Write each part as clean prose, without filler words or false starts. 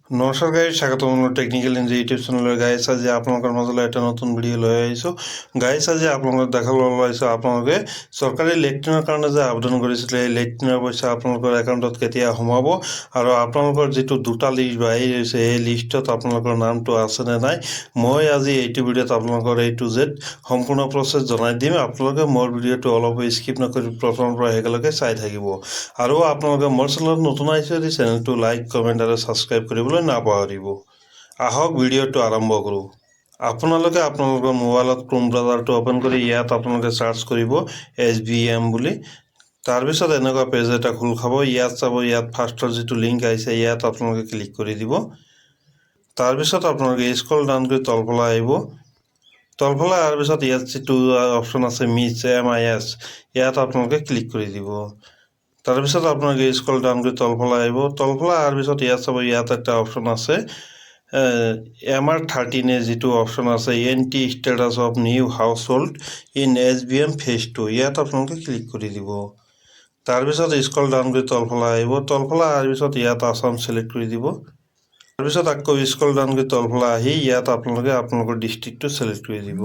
নমস্কাৰ গাইজ, স্বাগতম মোৰ টেকনিকেল ইঞ্জি ইউটিউব চেনেলৰ। গাইজ আজি আপোনালোকৰ মাজলৈ এটা নতুন ভিডিঅ' লৈ আহিছোঁ। গাইজ আজি আপোনালোকক দেখাব ওলাইছোঁ আপোনালোকে চৰকাৰী লেট্ৰিনৰ কাৰণে যে আবেদন কৰিছিলে, এই লেট্ৰিনৰ পইচা আপোনালোকৰ একাউণ্টত কেতিয়া সোমাব আৰু আপোনালোকৰ যিটো দুটা লিষ্ট বাহিৰ হৈছে এই লিষ্টত আপোনালোকৰ নামটো আছেনে নাই, মই আজি এইটো ভিডিঅ'ত আপোনালোকৰ A to Z সম্পূৰ্ণ প্ৰচেছ জনাই দিম। আপোনালোকে মোৰ ভিডিঅ'টো অলপ স্কিপ নকৰি প্ৰথমৰ পৰা শেষলৈকে চাই থাকিব আৰু আপোনালোকে মোৰ চেনেলত নতুন আহিছে যদি চেনেলটো লাইক, কমেণ্ট আৰু ছাবস্ক্ৰাইব কৰিবলৈ নাপাহৰিব। আহক ভিডিঅ'টো আৰম্ভ কৰোঁ। আপোনালোকে আপোনালোকৰ মোবাইলত ক্ৰোম ব্ৰাউজাৰটো অ'পেন কৰি ইয়াত আপোনালোকে চাৰ্চ কৰিব SBM বুলি। তাৰপিছত এনেকুৱা পেজ এটা খোল খাব। ইয়াত চাব, ইয়াত ফাৰ্ষ্টৰ যিটো লিংক আহিছে ইয়াত আপোনালোকে ক্লিক কৰি দিব। তাৰপিছত আপোনালোকে স্ক্ৰল ডাউন কৰি তলফালে আহিব। তলফালে অহাৰ পিছত ইয়াত যিটো অপশ্যন আছে MIS, ইয়াত আপোনালোকে ক্লিক কৰি দিব। তাৰপিছত আপোনালোকে স্ক্ৰল ডাউন কৰি তলফালে আহিব। তলফালে অহাৰ পিছত ইয়াত চাব, ইয়াত এটা অপশ্যন আছে MR13 যিটো অপশ্যন আছে anti status of new house hold in SBM phase 2, ইয়াত আপোনালোকে ক্লিক কৰি দিব। তাৰপিছত স্ক্ৰল ডাউন কৰি তলফালে আহিব। তলফালে অহাৰ পিছত ইয়াত আছাম চিলেক্ট কৰি দিব। তাৰপিছত আকৌ স্ক্ৰল ডাউন কৰি তলফালে আহি ইয়াত আপোনালোকে আপোনালোকৰ ডিষ্ট্ৰিক্টটো চিলেক্ট কৰি দিব।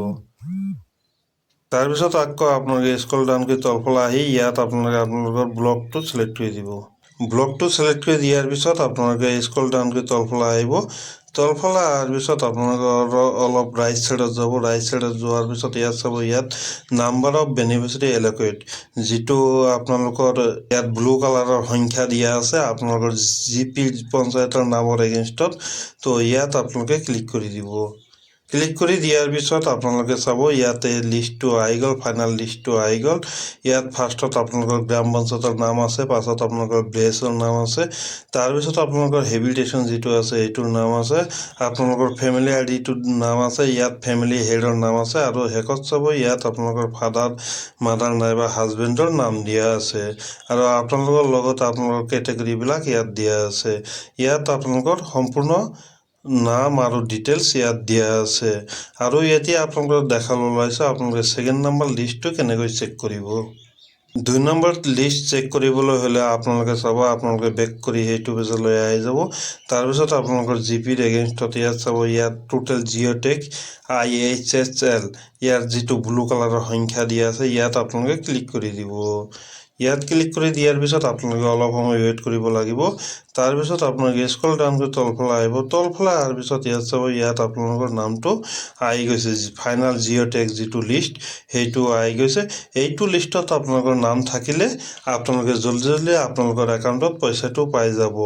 তাৰপিছত আকৌ আপোনালোকে স্ক্ৰল ডাউন কৰি তলফালে আহি ইয়াত আপোনালোকে আপোনালোকৰ ব্লকটো চিলেক্ট কৰি দিব। ব্লকটো চিলেক্ট কৰি দিয়াৰ পিছত আপোনালোকে স্ক্ৰল ডাউন কৰি তলফালে আহিব। তলফালে অহাৰ পিছত আপোনালোকৰ অলপ ৰাইট ছাইডত যাব। ৰাইট ছাইডত যোৱাৰ পিছত ইয়াত চাব, ইয়াত নাম্বাৰ অফ বেনিফিচিয়াৰী এল'কেট, যিটো আপোনালোকৰ ইয়াত ব্লু কালাৰৰ সংখ্যা দিয়া আছে আপোনালোকৰ GP পঞ্চায়তৰ নামৰ এগেইনষ্টত। তো ইয়াত আপোনালোকে ক্লিক কৰি দিব। ক্লিক কৰি দিয়াৰ পিছত আপোনালোকে চাব, ইয়াতে লিষ্টটো আহি গ'ল, ফাইনেল লিষ্টটো আহি গ'ল। ইয়াত ফাৰ্ষ্টত আপোনালোকৰ গ্ৰাম পঞ্চায়তৰ নাম আছে, পাছত আপোনালোকৰ ভিলেজৰ নাম আছে, তাৰপিছত আপোনালোকৰ হেবিটেশ্যন যিটো আছে সেইটোৰ নাম আছে, আপোনালোকৰ ফেমিলি আইডিটোৰ নাম আছে, ইয়াত ফেমিলি হেডৰ নাম আছে আৰু শেষত চাব ইয়াত আপোনালোকৰ ফাদাৰ, মাদাৰ নাইবা হাজবেণ্ডৰ নাম দিয়া আছে আৰু আপোনালোকৰ লগত আপোনালোকৰ কেটেগৰীবিলাক ইয়াত দিয়া আছে। ইয়াত আপোনালোকৰ সম্পূৰ্ণ নাম আৰু ডিটেইলছ ইয়াত দিয়া আছে। আৰু এতিয়া আপোনালোকক দেখাব ওলাইছে আপোনালোকে ছেকেণ্ড নম্বৰ লিষ্টটো কেনেকৈ চেক কৰিব। 2 নম্বৰ লিষ্ট চেক কৰিবলৈ হ'লে আপোনালোকে চাব, আপোনালোকে বেক কৰি সেইটো পেজলৈ আহি যাব। তাৰপিছত আপোনালোকৰ GPৰ এগেইনষ্টত ইয়াত চাব, ইয়াত টোটেল জিঅ'টেক IHSL ইয়াৰ যিটো ব্লু কালাৰৰ সংখ্যা দিয়া আছে ইয়াত আপোনালোকে ক্লিক কৰি দিব। ইয়াত ক্লিক কৰি দিয়াৰ পিছত আপোনালোকে অলপ সময় ৱেইট কৰিব লাগিব। তাৰপিছত আপোনালোকে স্ক্ৰল ডাউন কৰি তলফালে আহিব। তলফালে অহাৰ পিছত ইয়াত চাব, ইয়াত আপোনালোকৰ নামটো আহি গৈছে, ফাইনেল জিঅ'টেক যিটো লিষ্ট সেইটো আহি গৈছে। এইটো লিষ্টত আপোনালোকৰ নাম থাকিলে আপোনালোকে জলদি আপোনালোকৰ একাউণ্টত পইচাটো পাই যাব।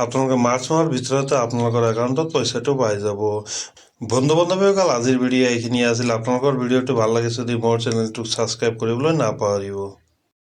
আপোনালোকে মাৰ্চ মাহৰ ভিতৰতে আপোনালোকৰ একাউণ্টত পইচাটো পাই যাব। বন্ধু বান্ধৱীসকল, আজিৰ ভিডিঅ' এইখিনি আছিল। আপোনালোকৰ ভিডিঅ'টো ভাল লাগিছে যদি মোৰ চেনেলটোক ছাবস্ক্ৰাইব কৰিবলৈ নাপাহৰিব।